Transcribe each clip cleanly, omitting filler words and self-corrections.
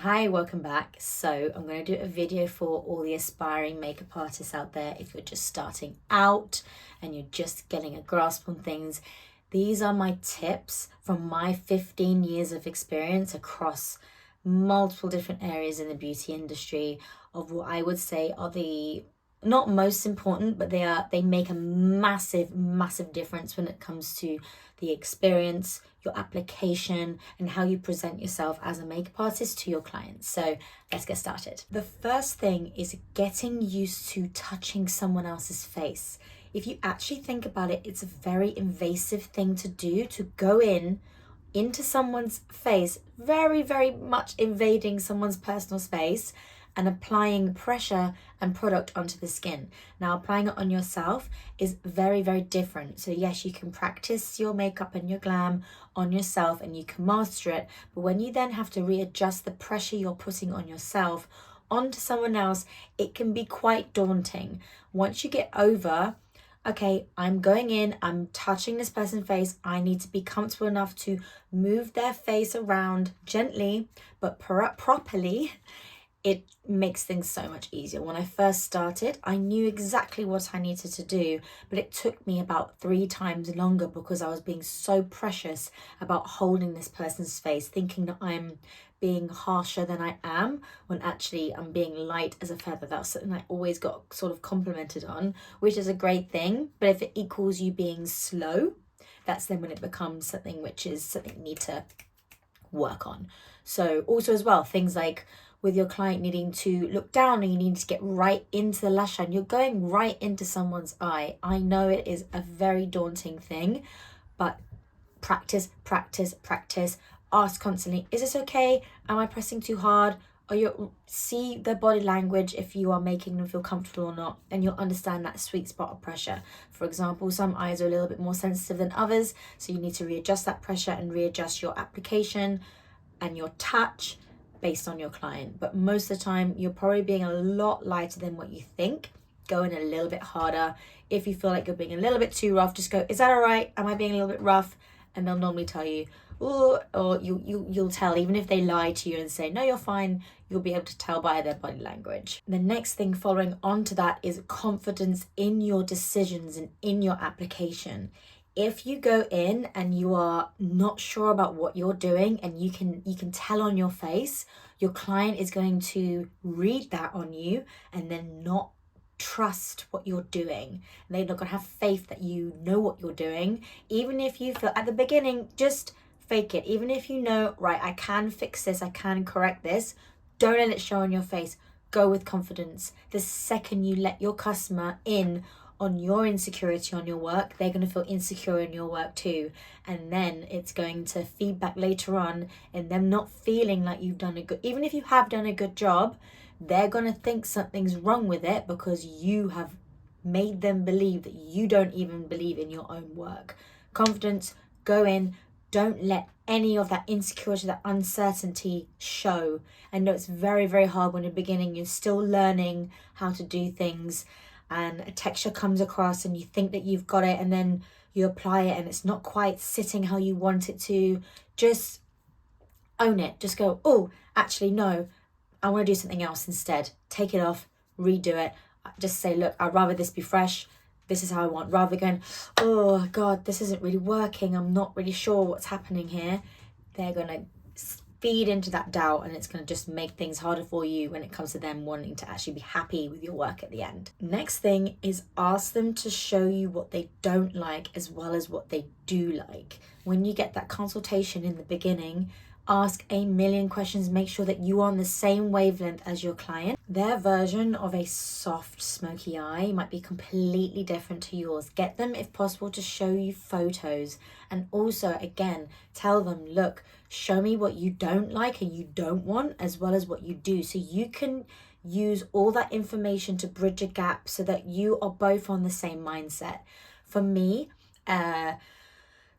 Hi, welcome back. So I'm going to do a video for all the aspiring makeup artists out there. If you're just starting out and you're just getting a grasp on things, these are my tips from my 15 years of experience across multiple different areas in the beauty industry of what I would say are the not most important, but they make a massive difference when it comes to the experience, your application, and how you present yourself as a makeup artist to your clients. So let's get started. The first thing is getting used to touching someone else's face. If you actually think about it, it's a very invasive thing to do, to go into someone's face, very much invading someone's personal space and applying pressure and product onto the skin. Now, applying it on yourself is very different. So yes, you can practice your makeup and your glam on yourself and you can master it, but when you then have to readjust the pressure you're putting on yourself onto someone else, it can be quite daunting. Once you get over, okay, I'm going in, I'm touching this person's face, I need to be comfortable enough to move their face around gently but properly, it makes things so much easier. When I first started, I knew exactly what I needed to do, but it took me about 3 times longer because I was being so precious about holding this person's face, thinking that I'm being harsher than I am, when actually I'm being light as a feather. That's something I always got sort of complimented on, which is a great thing. But if it equals you being slow, that's then when it becomes something which is something you need to work on. So also as well, things like with your client needing to look down and you need to get right into the lash line, you're going right into someone's eye. I know it is a very daunting thing, but practice. Ask constantly, is this okay? Am I pressing too hard? Or you see their body language if you are making them feel comfortable or not, and you'll understand that sweet spot of pressure. For example, some eyes are a little bit more sensitive than others, so you need to readjust that pressure and readjust your application and your touch based on your client. But most of the time, you're probably being a lot lighter than what you think. Go in a little bit harder. If you feel like you're being a little bit too rough, just go, is that all right? Am I being a little bit rough? And they'll normally tell you, ooh, or you'll tell, even if they lie to you and say, no, you're fine, you'll be able to tell by their body language. The next thing following on to that is confidence in your decisions and in your application. If you go in and you are not sure about what you're doing and you can tell on your face, your client is going to read that on you and then not trust what you're doing. They're not going to have faith that you know what you're doing. Even if you feel at the beginning, just fake it. Even if you know, right, I can fix this, I can correct this, don't let it show on your face. Go with confidence. The second you let your customer in on your insecurity on your work, they're going to feel insecure in your work too. And then it's going to feedback later on in them not feeling like you've done a good, even if you have done a good job, they're going to think something's wrong with it because you have made them believe that you don't even believe in your own work. Confidence, go in, don't let any of that insecurity, that uncertainty show. I know it's very hard when you're beginning, you're still learning how to do things, and a texture comes across and you think that you've got it and then you apply it and it's not quite sitting how you want it to. Just own it. Just go, oh, actually, no, I want to do something else instead. Take it off, redo it. Just say, look, I'd rather this be fresh. This is how I want. Rather than going, oh, God, this isn't really working. I'm not really sure what's happening here. They're going to feed into that doubt and it's going to just make things harder for you when it comes to them wanting to actually be happy with your work at the end. Next thing is ask them to show you what they don't like as well as what they do like. When you get that consultation in the beginning, ask a million questions. Make sure that you are on the same wavelength as your client. Their version of a soft smoky eye might be completely different to yours. Get them, if possible, to show you photos. And also, again, tell them, look, show me what you don't like and you don't want as well as what you do. So you can use all that information to bridge a gap so that you are both on the same mindset. For me,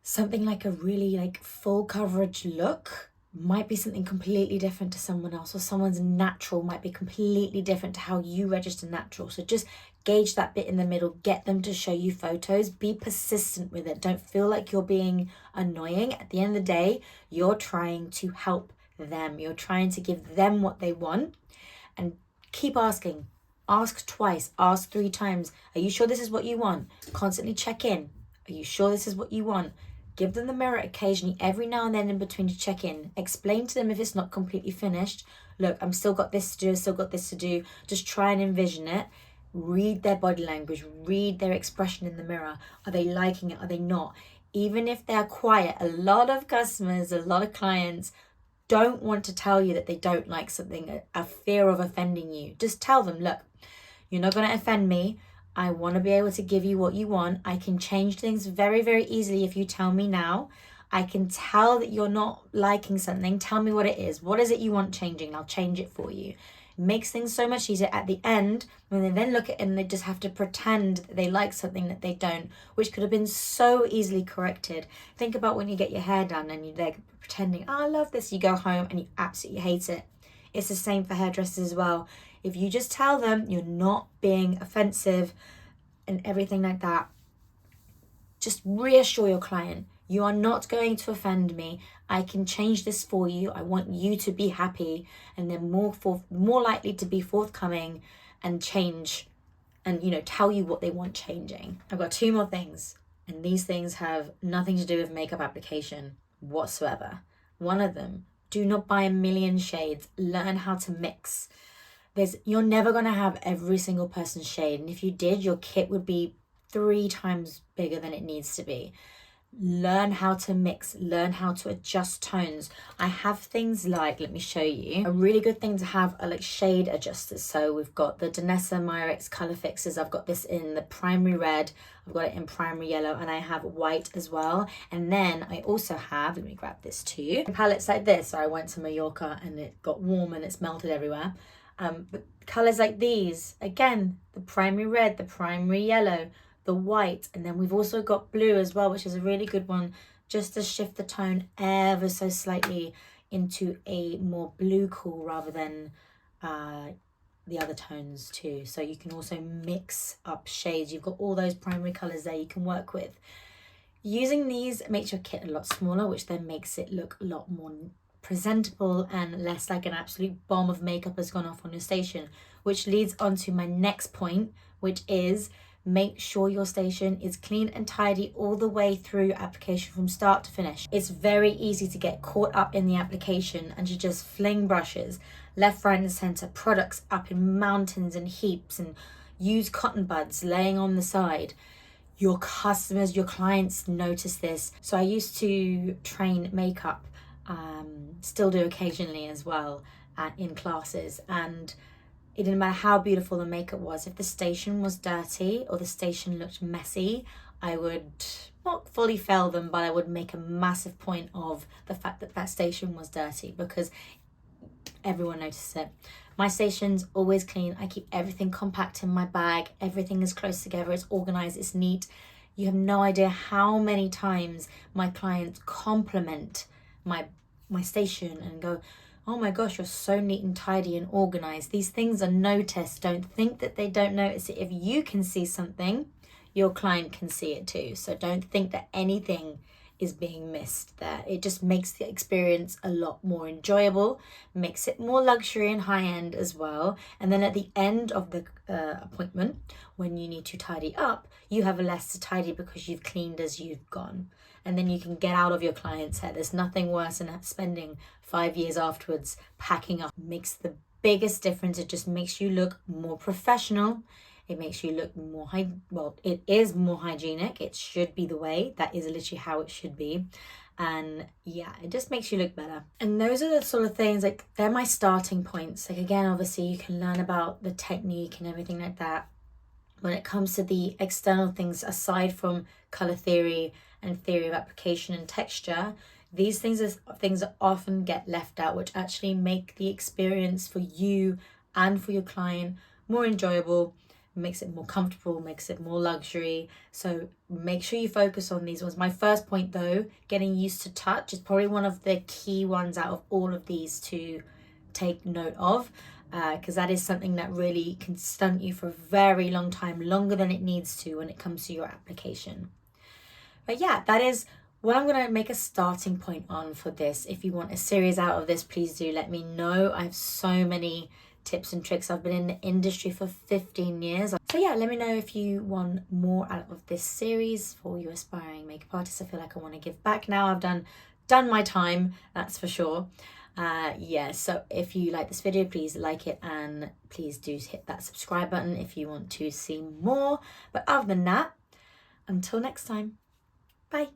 something like a really full coverage look might be something completely different to someone else, or someone's natural might be completely different to how you register natural. So just gauge that bit in the middle, get them to show you photos, be persistent with it. Don't feel like you're being annoying. At the end of the day, you're trying to help them. You're trying to give them what they want. And keep asking. Ask twice, ask 3 times. Are you sure this is what you want? Constantly check in. Are you sure this is what you want? Give them the mirror occasionally, every now and then in between, to check in. Explain to them if it's not completely finished. Look, I'm still got this to do, I've still got this to do. Just try and envision it. Read their body language, read their expression in the mirror. Are they liking it? Are they not? Even if they're quiet, a lot of customers, a lot of clients don't want to tell you that they don't like something, a fear of offending you. Just tell them, look, you're not going to offend me. I want to be able to give you what you want. I can change things very, very easily if you tell me now. I can tell that you're not liking something. Tell me what it is. What is it you want changing? I'll change it for you. It makes things so much easier at the end when they then look at it and they just have to pretend that they like something that they don't, which could have been so easily corrected. Think about when you get your hair done and you're there pretending, oh, I love this. You go home and you absolutely hate it. It's the same for hairdressers as well. If you just tell them you're not being offensive and everything like that, just reassure your client, you are not going to offend me. I can change this for you. I want you to be happy, and they're more likely to be forthcoming and change and, tell you what they want changing. I've got 2 more things, and these things have nothing to do with makeup application whatsoever. One of them, do not buy a million shades. Learn how to mix. You're never going to have every single person's shade, and if you did, your kit would be 3 times bigger than it needs to be. Learn how to mix, learn how to adjust tones. I have things like, let me show you. A really good thing to have are like shade adjusters. So we've got the Danessa Myrix color fixes. I've got this in the primary red, I've got it in primary yellow, and I have white as well. And then I also have, let me grab this too, palettes like this. So I went to Mallorca and it got warm and it's melted everywhere. But colors like these, again, the primary red, the primary yellow, the white, and then we've also got blue as well, which is a really good one, just to shift the tone ever so slightly into a more blue cool rather than the other tones too. So you can also mix up shades. You've got all those primary colors there you can work with. Using these makes your kit a lot smaller, which then makes it look a lot more presentable and less like an absolute bomb of makeup has gone off on your station, which leads on to my next point, which is make sure your station is clean and tidy all the way through application from start to finish. It's very easy to get caught up in the application and to just fling brushes left, right and center, products up in mountains and heaps, and use cotton buds laying on the side. Your customers, your clients notice this. So I used to train makeup, still do occasionally as well in classes, and it didn't matter how beautiful the makeup was. If the station was dirty or the station looked messy, I would not fully fail them, but I would make a massive point of the fact that that station was dirty because everyone noticed it. My station's always clean. I keep everything compact in my bag. Everything is close together. It's organized. It's neat. You have no idea how many times my clients compliment my station and go, oh my gosh, you're so neat and tidy and organized. These things are noticed. Don't think that they don't notice it. If you can see something, your client can see it too. So don't think that anything is being missed there. It just makes the experience a lot more enjoyable, makes it more luxury and high-end as well. And then at the end of the appointment, when you need to tidy up, you have less to tidy because you've cleaned as you've gone. And then you can get out of your client's hair. There's nothing worse than spending 5 years afterwards packing up. It makes the biggest difference. It just makes you look more professional. It makes you look more, it is more hygienic. It should be the way. That is literally how it should be. And yeah, it just makes you look better. And those are the sort of things, like, they're my starting points. Like, again, obviously you can learn about the technique and everything like that. When it comes to the external things, aside from color theory and theory of application and texture, these things are things that often get left out, which actually make the experience for you and for your client more enjoyable, makes it more comfortable, makes it more luxury. So make sure you focus on these ones. My first point though, getting used to touch, is probably one of the key ones out of all of these to take note of, because that is something that really can stunt you for a very long time, longer than it needs to when it comes to your application. But yeah, that is what I'm going to make a starting point on for this, if you want a series out of this, please do let me know. I have so many tips and tricks. I've been in the industry for 15 years. So yeah, let me know if you want more out of this series for you aspiring makeup artists. I feel like I want to give back now. I've done my time, that's for sure. Yeah, so if you like this video, please like it, and please do hit that subscribe button if you want to see more. But other than that, until next time, bye.